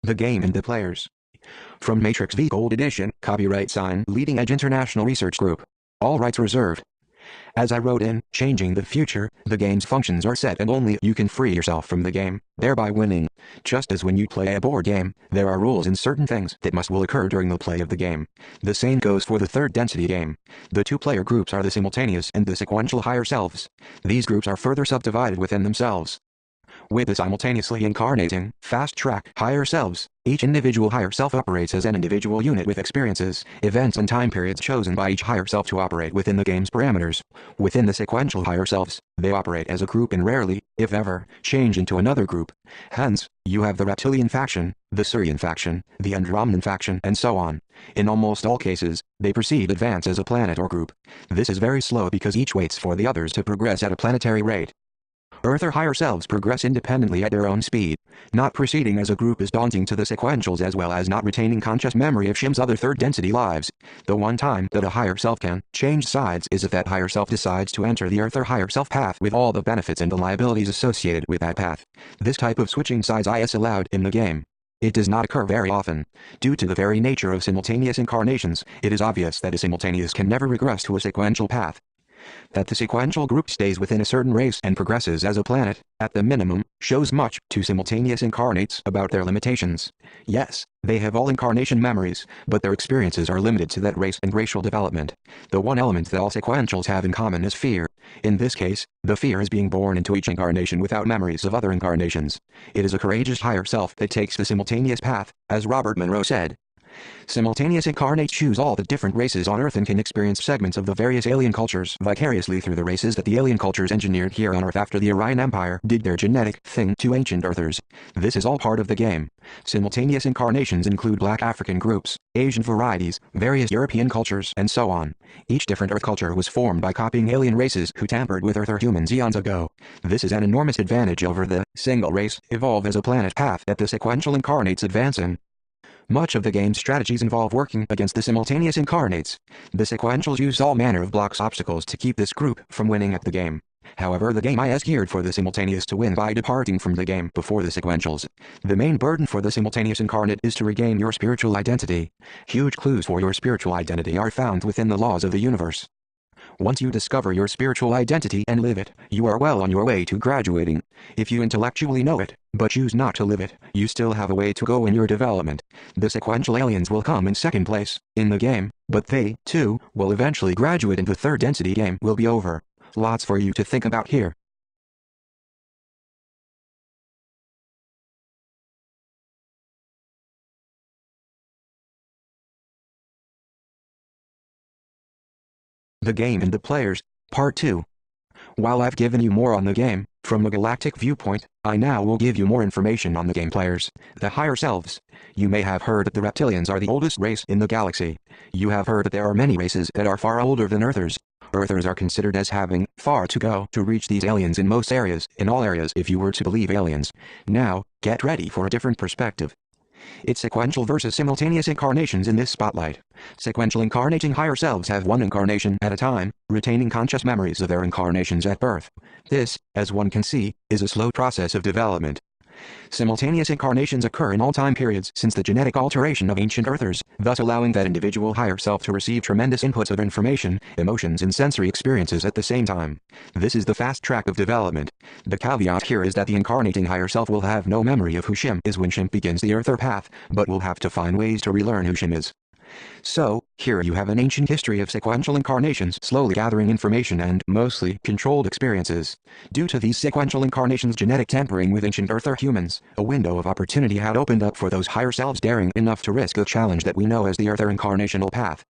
The game and the players. From Matrix V Gold Edition, copyright sign Leading Edge International Research Group. All rights reserved. As I wrote in Changing the Future, the game's functions are set and only you can free yourself from the game, thereby winning. Just as when you play a board game, there are rules and certain things that will occur during the play of the game. The same goes for the third density game. The two-player groups are the simultaneous and the sequential higher selves. These groups are further subdivided within themselves. With the simultaneously incarnating, fast-track higher selves, each individual higher self operates as an individual unit with experiences, events and time periods chosen by each higher self to operate within the game's parameters. Within the sequential higher selves, they operate as a group and rarely, if ever, change into another group. Hence, you have the Reptilian faction, the Surian faction, the Andromedan faction, and so on. In almost all cases, they proceed advance as a planet or group. This is very slow because each waits for the others to progress at a planetary rate. Earther higher selves progress independently at their own speed. Not proceeding as a group is daunting to the sequentials as well as not retaining conscious memory of Shim's other third density lives. The one time that a higher self can change sides is if that higher self decides to enter the Earther higher self path with all the benefits and the liabilities associated with that path. This type of switching sides is allowed in the game. It does not occur very often. Due to the very nature of simultaneous incarnations, it is obvious that a simultaneous can never regress to a sequential path. That the sequential group stays within a certain race and progresses as a planet, at the minimum, shows much to simultaneous incarnates about their limitations. Yes, they have all incarnation memories, but their experiences are limited to that race and racial development. The one element that all sequentials have in common is fear. In this case, the fear is being born into each incarnation without memories of other incarnations. It is a courageous higher self that takes the simultaneous path, as Robert Monroe said. Simultaneous incarnates choose all the different races on Earth and can experience segments of the various alien cultures vicariously through the races that the alien cultures engineered here on Earth after the Orion Empire did their genetic thing to ancient Earthers. This is all part of the game. Simultaneous incarnations include Black African groups, Asian varieties, various European cultures, and so on. Each different Earth culture was formed by copying alien races who tampered with Earther humans eons ago. This is an enormous advantage over the single race evolve as a planet path that the sequential incarnates advance in. Much of the game's strategies involve working against the simultaneous incarnates. The sequentials use all manner of blocks obstacles to keep this group from winning at the game. However, the game is geared for the simultaneous to win by departing from the game before the sequentials. The main burden for the simultaneous incarnate is to regain your spiritual identity. Huge clues for your spiritual identity are found within the laws of the universe. Once you discover your spiritual identity and live it, you are well on your way to graduating. If you intellectually know it, but choose not to live it, you still have a way to go in your development. The sequential aliens will come in second place in the game, but they, too, will eventually graduate and the third density game will be over. Lots for you to think about here. The game and the players, Part 2. While I've given you more on the game, from a galactic viewpoint, I now will give you more information on the game players, the higher selves. You may have heard that the reptilians are the oldest race in the galaxy. You have heard that there are many races that are far older than Earthers. Earthers are considered as having far to go to reach these aliens in most areas, in all areas if you were to believe aliens. Now, get ready for a different perspective. It's sequential versus simultaneous incarnations in this spotlight. Sequential incarnating higher selves have one incarnation at a time, retaining conscious memories of their incarnations at birth. This, as one can see, is a slow process of development. Simultaneous incarnations occur in all time periods since the genetic alteration of ancient Earthers, thus allowing that individual higher self to receive tremendous inputs of information, emotions and sensory experiences at the same time. This is the fast track of development. The caveat here is that the incarnating higher self will have no memory of who Shim is when Shim begins the Earther path, but will have to find ways to relearn who Shim is. So, here you have an ancient history of sequential incarnations slowly gathering information and, mostly, controlled experiences. Due to these sequential incarnations' genetic tampering with ancient Earther humans, a window of opportunity had opened up for those higher selves daring enough to risk the challenge that we know as the Earther incarnational path.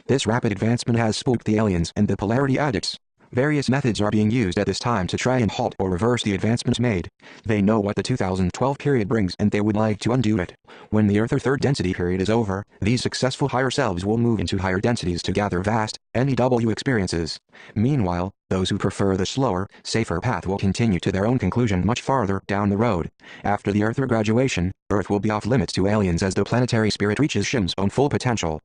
This rapid advancement has spooked the aliens and the polarity addicts. Various methods are being used at this time to try and halt or reverse the advancements made. They know what the 2012 period brings and they would like to undo it. When the Earther third density period is over, these successful higher selves will move into higher densities to gather vast, NEW experiences. Meanwhile, those who prefer the slower, safer path will continue to their own conclusion much farther down the road. After the Earther graduation, Earth will be off limits to aliens as the planetary spirit reaches Shim's own full potential.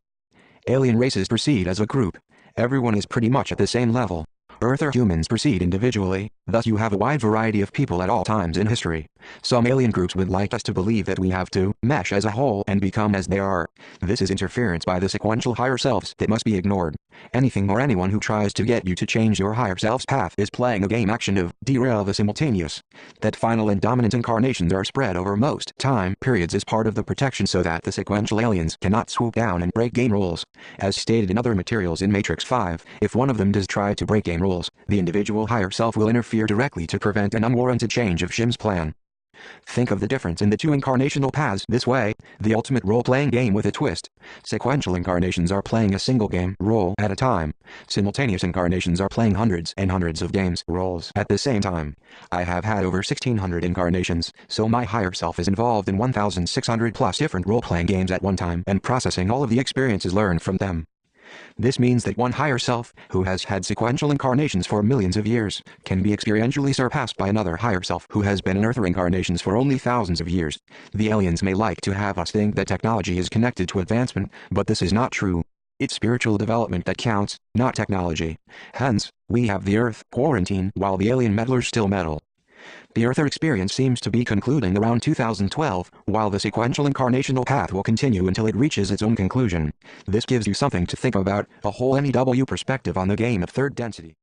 Alien races proceed as a group. Everyone is pretty much at the same level. Earth or humans proceed individually, thus you have a wide variety of people at all times in history. Some alien groups would like us to believe that we have to mesh as a whole and become as they are. This is interference by the sequential higher selves that must be ignored. Anything or anyone who tries to get you to change your higher self's path is playing a game action of derail the simultaneous. That final and dominant incarnations are spread over most time periods is part of the protection so that the sequential aliens cannot swoop down and break game rules. As stated in other materials in Matrix 5, if one of them does try to break game rules, the individual higher self will interfere directly to prevent an unwarranted change of Shim's plan. Think of the difference in the two incarnational paths this way, the ultimate role-playing game with a twist. Sequential incarnations are playing a single game role at a time. Simultaneous incarnations are playing hundreds and hundreds of games roles at the same time. I have had over 1600 incarnations, so my higher self is involved in 1600 plus different role-playing games at one time and processing all of the experiences learned from them. This means that one higher self, who has had sequential incarnations for millions of years, can be experientially surpassed by another higher self who has been in Earther incarnations for only thousands of years. The aliens may like to have us think that technology is connected to advancement, but this is not true. It's spiritual development that counts, not technology. Hence, we have the Earth quarantine while the alien meddlers still meddle. The Earther experience seems to be concluding around 2012, while the sequential incarnational path will continue until it reaches its own conclusion. This gives you something to think about, a whole NEW perspective on the game of third density.